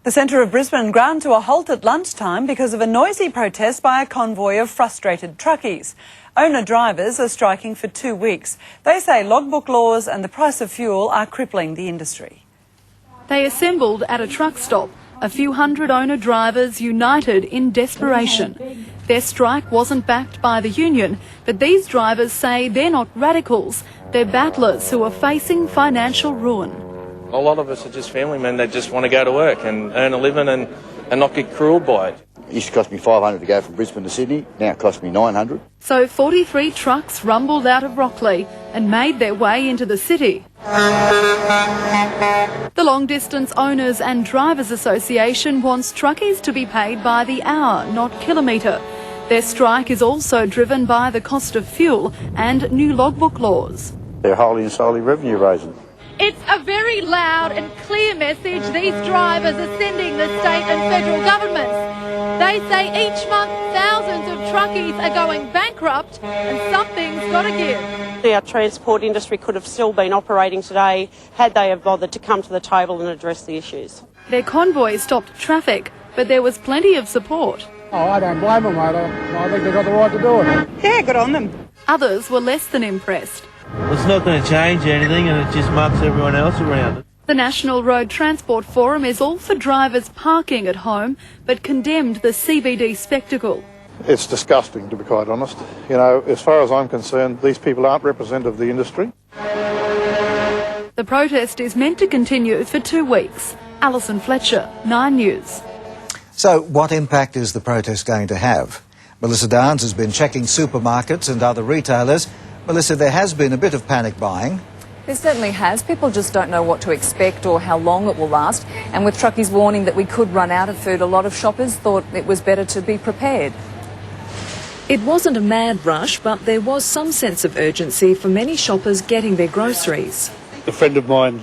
The centre of Brisbane ground to a halt at lunchtime because of a noisy protest by a convoy of frustrated truckies. Owner-drivers are striking for 2 weeks. They say logbook laws and the price of fuel are crippling the industry. They assembled at a truck stop, a few hundred owner-drivers united in desperation. Their strike wasn't backed by the union, but these drivers say they're not radicals. They're battlers who are facing financial ruin. A lot of us are just family men that just want to go to work and earn a living and not get cruelled by it. It used to cost me $500 to go from Brisbane to Sydney, now it costs me $900. So 43 trucks rumbled out of Rockley and made their way into the city. The Long Distance Owners and Drivers Association wants truckies to be paid by the hour, not kilometre. Their strike is also driven by the cost of fuel and new logbook laws. They're wholly and solely revenue raising. It's a very loud and clear message these drivers are sending the state and federal governments. They say each month thousands of truckies are going bankrupt and something's got to give. Our transport industry could have still been operating today had they have bothered to come to the table and address the issues. Their convoy stopped traffic, but there was plenty of support. Oh, I don't blame them, mate. I think they've got the right to do it. Yeah, good on them. Others were less than impressed. It's not going to change anything and it just mucks everyone else around it. The National Road Transport Forum is all for drivers parking at home, but condemned the CBD spectacle. It's disgusting, to be quite honest. You know, as far as I'm concerned, these people aren't representative of the industry. The protest is meant to continue for 2 weeks. Alison Fletcher, 9 News. So what impact is the protest going to have? Melissa Downs has been checking supermarkets and other retailers. Melissa, there has been a bit of panic buying. There certainly has. People just don't know what to expect or how long it will last. And with truckies warning that we could run out of food, a lot of shoppers thought it was better to be prepared. It wasn't a mad rush, but there was some sense of urgency for many shoppers getting their groceries. A friend of mine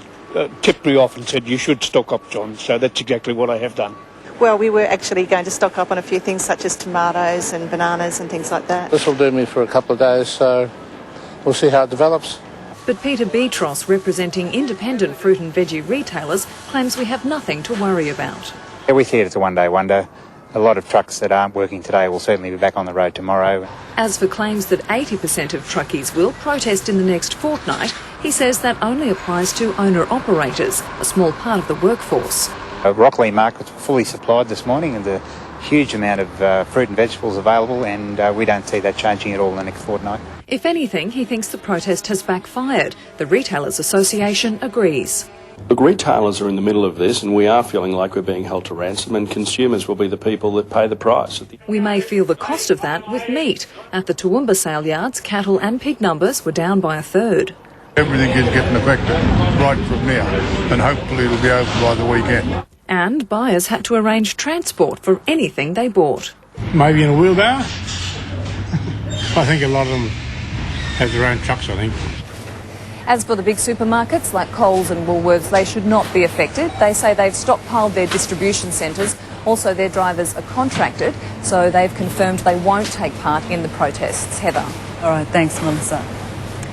tipped me off and said, you should stock up, John. So that's exactly what I have done. Well, we were actually going to stock up on a few things such as tomatoes and bananas and things like that. This will do me for a couple of days, so we'll see how it develops. But Peter Beatros, representing independent fruit and veggie retailers, claims we have nothing to worry about. Yeah, we see it as a one-day wonder. A lot of trucks that aren't working today will certainly be back on the road tomorrow. As for claims that 80% of truckies will protest in the next fortnight, he says that only applies to owner-operators, a small part of the workforce. Rockley markets were fully supplied this morning and a huge amount of fruit and vegetables available, and we don't see that changing at all in the next fortnight. If anything, he thinks the protest has backfired. The Retailers Association agrees. Look, retailers are in the middle of this and we are feeling like we're being held to ransom, and consumers will be the people that pay the price. We may feel the cost of that with meat. At the Toowoomba sale yards, cattle and pig numbers were down by a third. Everything is getting affected right from now, and hopefully it'll be over by the weekend. And buyers had to arrange transport for anything they bought. Maybe in a wheelbarrow. I think a lot of them have their own trucks, I think. As for the big supermarkets like Coles and Woolworths, they should not be affected. They say they've stockpiled their distribution centres. Also, their drivers are contracted, so they've confirmed they won't take part in the protests. Heather. All right, thanks, Melissa.